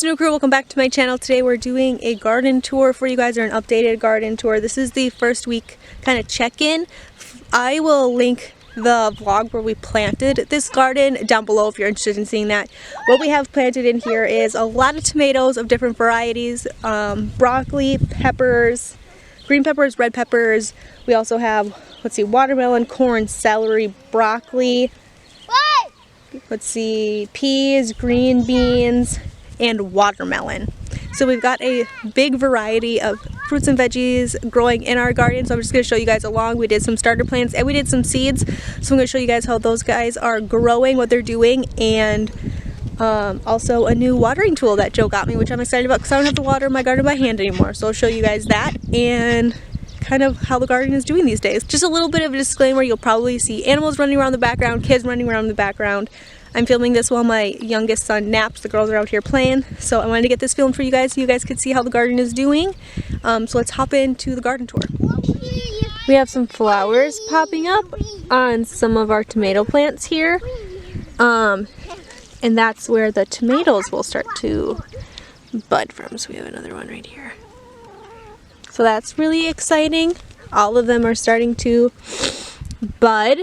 Snow Crew, welcome back to my channel. Today we're doing a garden tour for you guys, or an updated garden tour. This is the first week kind of check-in. I will link the vlog where we planted this garden down below if you're interested in seeing that. What we have planted in here is a lot of tomatoes of different varieties, broccoli, peppers, green peppers, red peppers. We also have, let's see, watermelon, corn, celery, broccoli. Let's see, peas, green beans, and watermelon. So we've got a big variety of fruits and veggies growing in our garden. So I'm just going to show you guys along. We did some starter plants and we did some seeds. So I'm going to show you guys how those guys are growing, what they're doing, and also a new watering tool that Joe got me, which I'm excited about because I don't have to water my garden by hand anymore. So I'll show you guys that and kind of how the garden is doing these days. Just a little bit of a disclaimer, you'll probably see animals running around the background, kids running around in the background. I'm filming this while my youngest son naps. The girls are out here playing, so I wanted to get this filmed for you guys so you guys could see how the garden is doing. So let's hop into the garden tour. We have some flowers popping up on some of our tomato plants here, and that's where the tomatoes will start to bud from. So we have another one right here. So that's really exciting. All of them are starting to bud,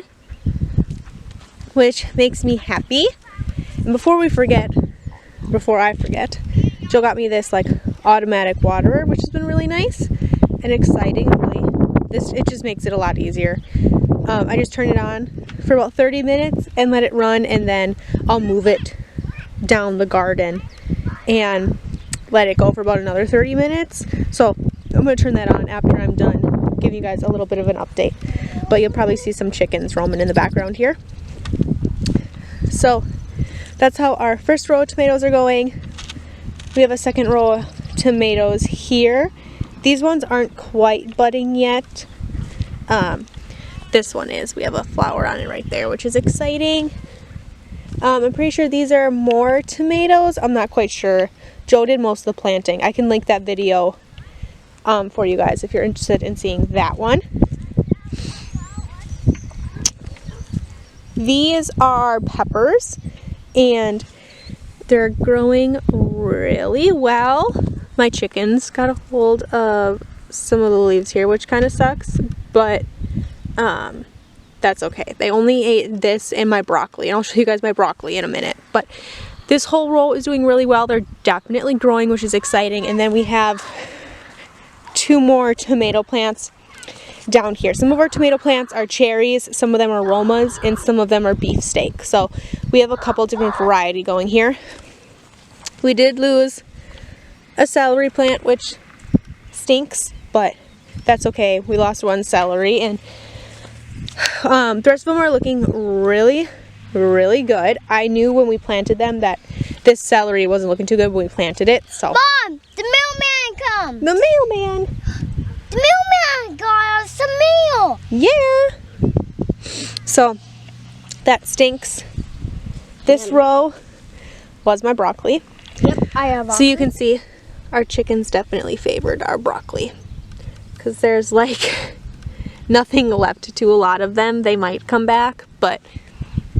which makes me happy. And before I forget, Joe got me this like automatic waterer, which has been really nice and exciting. It just makes it a lot easier. I just turn it on for about 30 minutes and let it run, and then I'll move it down the garden and let it go for about another 30 minutes. So I'm going to turn that on after I'm done, give you guys a little bit of an update. But you'll probably see some chickens roaming in the background here. So that's how our first row of tomatoes are going. We have a second row of tomatoes here. These ones aren't quite budding yet. This one is. We have a flower on it right there, which is exciting. I'm pretty sure these are more tomatoes. I'm not quite sure. Joe did most of the planting. I can link that video for you guys if you're interested in seeing that one. These are peppers, and they're growing really well. My chickens got a hold of some of the leaves here, which kind of sucks, but that's okay. They only ate this and my broccoli, and I'll show you guys my broccoli in a minute. But this whole row is doing really well. They're definitely growing, which is exciting. And then we have 2 more tomato plants down here. Some of our tomato plants are cherries, some of them are Romas, and some of them are beefsteak. So we have a couple different variety going here. We did lose a celery plant, which stinks, but that's okay. We lost one celery, and the rest of them are looking really, really good. I knew when we planted them that this celery wasn't looking too good when we planted it. So Mom, the mailman comes. The mailman. The mailman got us some mail. Yeah. So that stinks. This row was my broccoli. Yep, I have broccoli. So you can see our chickens definitely favored our broccoli, because there's like nothing left to a lot of them. They might come back, but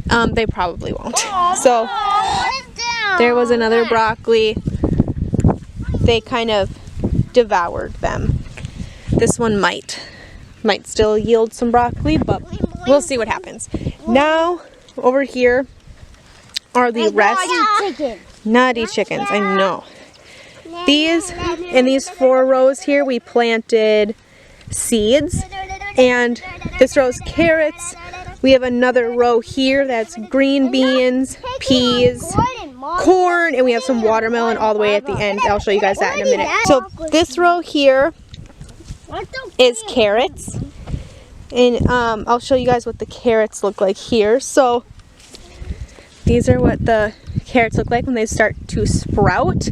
they probably won't. So there was another broccoli. They kind of devoured them. This one might still yield some broccoli, but we'll see what happens. Now, over here are the rest. Naughty chickens, I know. In these 4 rows here, we planted seeds, and this row is carrots. We have another row here that's green beans, peas, corn, and we have some watermelon all the way at the end. I'll show you guys that in a minute. So this row here is carrots, and I'll show you guys what the carrots look like here. So these are what the carrots look like when they start to sprout.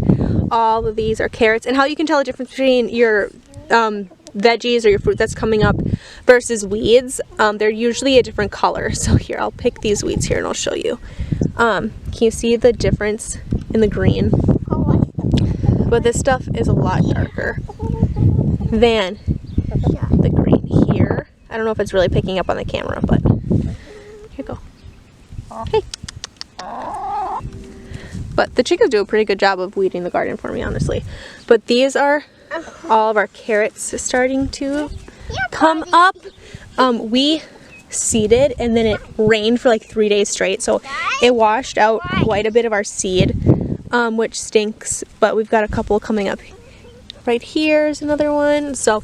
All of these are carrots, and how you can tell the difference between your veggies or your fruit that's coming up versus weeds, they're usually a different color. So here, I'll pick these weeds here and I'll show you. Can you see the difference in the green? But this stuff is a lot darker than the green here. I don't know if it's really picking up on the camera, but here you go. Hey. But the chickens do a pretty good job of weeding the garden for me, honestly. But these are all of our carrots starting to come up. We seeded and then it rained for like 3 days straight, so it washed out quite a bit of our seed, which stinks, but we've got a couple coming up. Right here's another one, so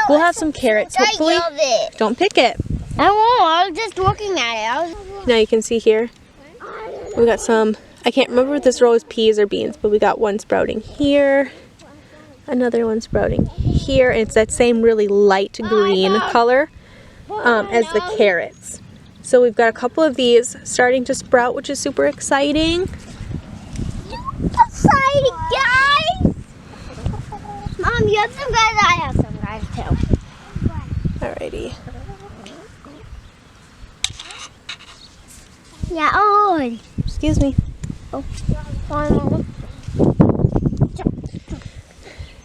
we'll have some carrots hopefully. I love it. Don't pick it. I won't. I was just looking at it. Now you can see here we got some, I can't remember if this row is peas or beans, but we got one sprouting here, another one sprouting here, and it's that same really light green color as the carrots. So we've got a couple of these starting to sprout, which is super exciting. Exciting, guys! Mom, you have some guys. I have some guys too. Alrighty. Yeah. Oh. Excuse me. Oh.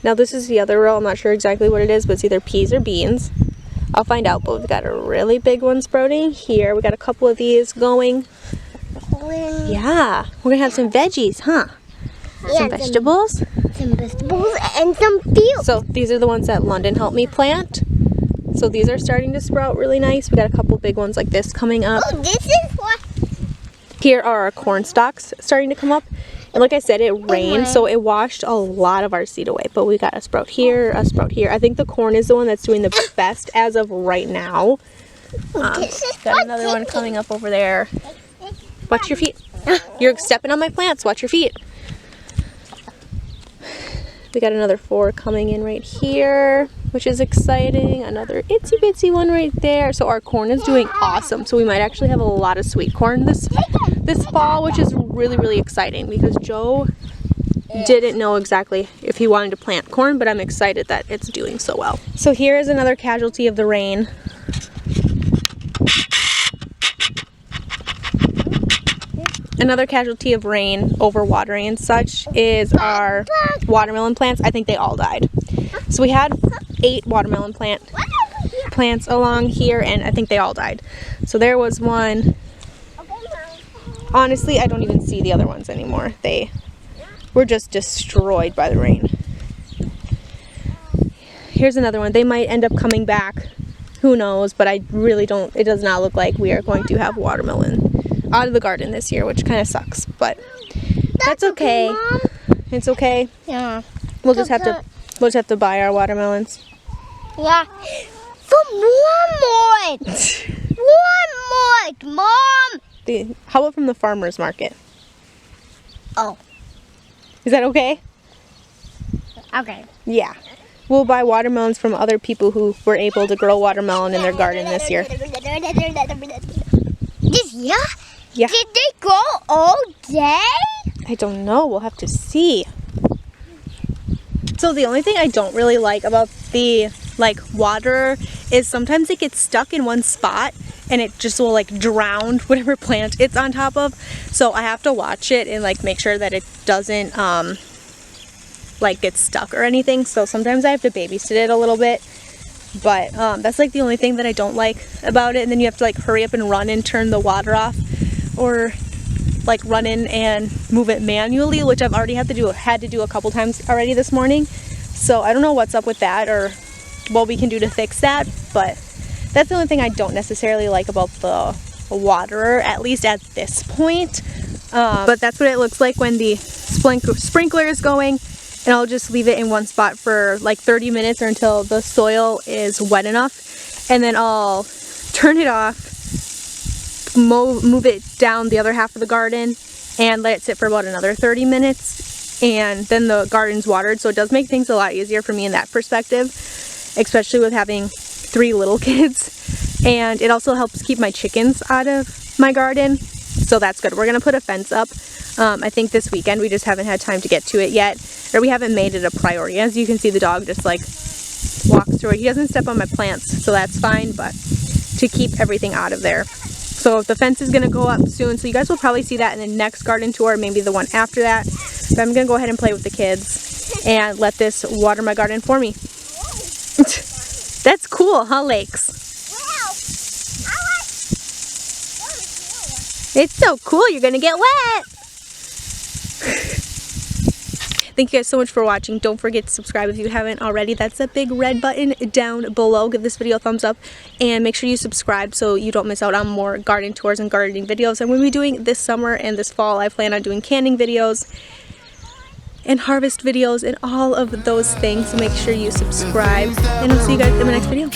Now this is the other row. I'm not sure exactly what it is, but it's either peas or beans. I'll find out, but we've got a really big one sprouting here. We got a couple of these going. Yeah, we're gonna have some veggies, huh? Some vegetables. Some vegetables and some fields. So these are the ones that London helped me plant. So these are starting to sprout really nice. We got a couple big ones like this coming up. Oh, this is what. Here are our corn stalks starting to come up. And like I said, it rained, so it washed a lot of our seed away. But we got a sprout here, a sprout here. I think the corn is the one that's doing the best as of right now. Got another one coming up over there. Watch your feet. You're stepping on my plants. Watch your feet. We got another 4 coming in right here, which is exciting. Another itsy bitsy one right there. So our corn is doing awesome. So we might actually have a lot of sweet corn this fall, which is really, really exciting because Joe didn't know exactly if he wanted to plant corn, but I'm excited that it's doing so well. So here is another casualty of the rain. Another casualty of rain, overwatering and such, is our watermelon plants. I think they all died. So we had 8 watermelon plants along here, and I think they all died. So there was one. Honestly, I don't even see the other ones anymore. They were just destroyed by the rain. Here's another one. They might end up coming back. Who knows? But I really don't. It does not look like we are going to have watermelon out of the garden this year, which kind of sucks, but that's okay. Mom. It's okay. Yeah. We'll just have to buy our watermelons. Yeah. For one more, Mom. How about from the farmer's market? Oh. Is that okay? Okay. Yeah. We'll buy watermelons from other people who were able to grow watermelon in their garden this year. This year? Yeah. Did they grow all day? I don't know. We'll have to see. So the only thing I don't really like about the water is sometimes it gets stuck in one spot and it just will drown whatever plant it's on top of. So I have to watch it and make sure that it doesn't get stuck or anything. So sometimes I have to babysit it a little bit. But that's the only thing that I don't like about it. And then you have to hurry up and run and turn the water off, or run in and move it manually, which I've already had to do a couple times already this morning. So I don't know what's up with that or what we can do to fix that, but that's the only thing I don't necessarily like about the water, at least at this point. But that's what it looks like when the sprinkler is going. And I'll just leave it in one spot for 30 minutes or until the soil is wet enough. And then I'll turn it off, move it down the other half of the garden, and let it sit for about another 30 minutes. And then the garden's watered. So it does make things a lot easier for me in that perspective, especially with having 3 little kids. And it also helps keep my chickens out of my garden. So that's good. We're going to put a fence up. I think this weekend. We just haven't had time to get to it yet, or we haven't made it a priority. As you can see, the dog just walks through it. He doesn't step on my plants, so that's fine, but to keep everything out of there. So the fence is going to go up soon, so you guys will probably see that in the next garden tour, maybe the one after that. But I'm going to go ahead and play with the kids and let this water my garden for me. That's cool, huh, Lakes? It's so cool, you're going to get wet. Thank you guys so much for watching. Don't forget to subscribe if you haven't already. That's a big red button down below. Give this video a thumbs up and make sure you subscribe so you don't miss out on more garden tours and gardening videos I'm going to be doing this summer and this fall. I plan on doing canning videos and harvest videos and all of those things, so make sure you subscribe, and I'll see you guys in my next video.